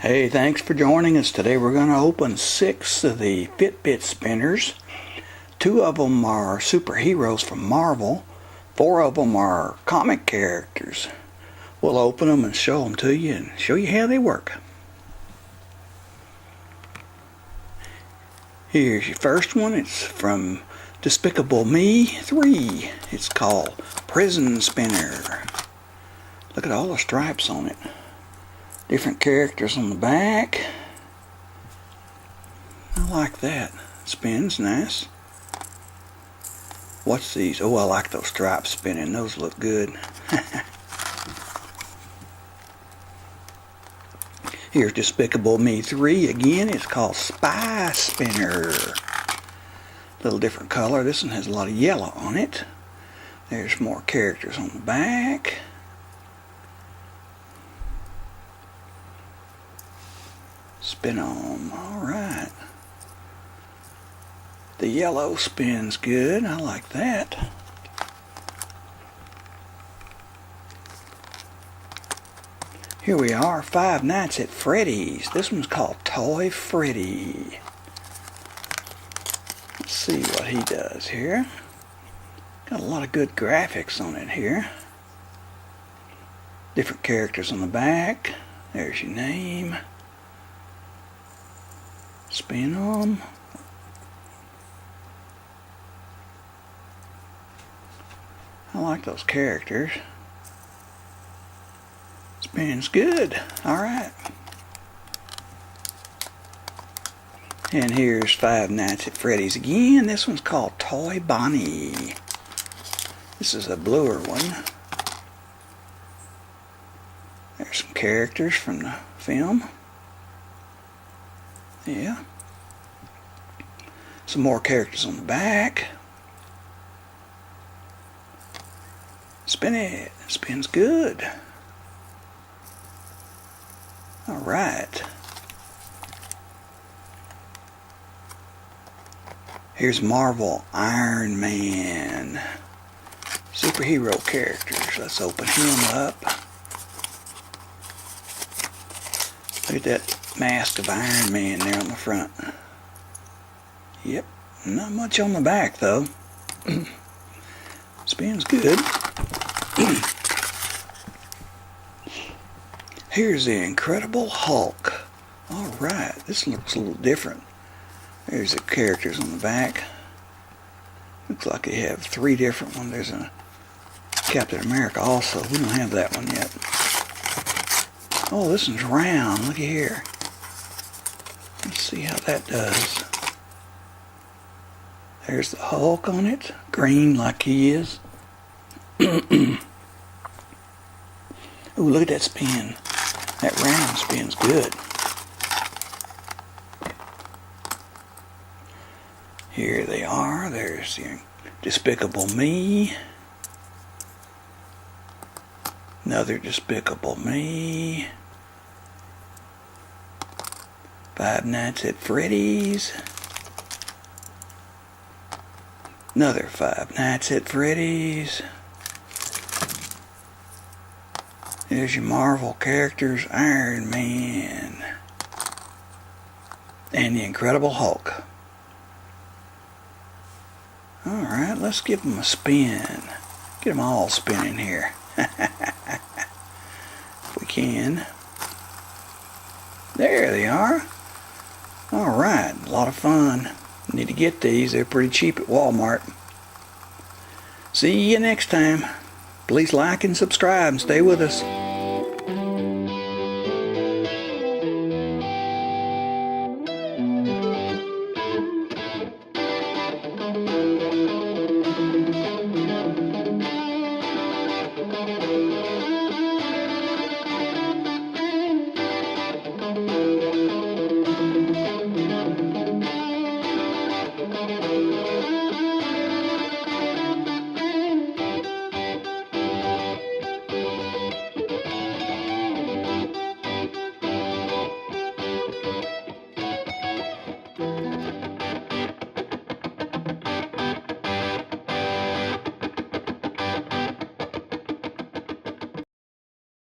Hey, thanks for joining us. Today we're going to open 6 of the Fidget Spinners. 2 of them are superheroes from Marvel. 4 of them are comic characters. We'll open them and show them to you and show you how they work. Here's your first one. It's from Despicable Me 3. It's called Prison Spinner. Look at all the stripes on it. Different characters on the back. I like that. Spins nice. What's these? Oh, I like those stripes spinning. Those look good. Here's Despicable Me 3 again. It's called Spy Spinner. Little different color. This one has a lot of yellow on it. There's more characters on the back. Spin on. Alright. The yellow spins good. I like that. Here we are, Five Nights at Freddy's. This one's called Toy Freddy. Let's see what he does here. Got a lot of good graphics on it here. Different characters on the back. There's your name. Spin them. I like those characters. Spins good. Alright. And here's Five Nights at Freddy's again. This one's called Toy Bonnie. This is a bluer one. There's some characters from the film. Yeah. Some more characters on the back. Spin it. It spins good. Alright. Here's Marvel Iron Man. Superhero characters. Let's open him up. Look at that mask of Iron Man there on the front. Yep. Not much on the back though. Spins good. Here's the Incredible Hulk. Alright, this looks a little different. There's the characters on the back. Looks like they have 3 different ones. There's a Captain America also. We don't have that one yet. Oh, this one's round. Look at here. Let's see how that does. There's the Hulk on it. Green like he is. Ooh, look at that spin. That round spins good. Here they are. There's the Despicable Me. Another Despicable Me. Five Nights at Freddy's. Another Five Nights at Freddy's. There's your Marvel characters, Iron Man. And the Incredible Hulk. Alright, let's give them a spin. Get them all spinning here. If we can. There they are. Alright, a lot of fun. Need to get these. They're pretty cheap at Walmart. See you next time. Please like and subscribe and stay with us.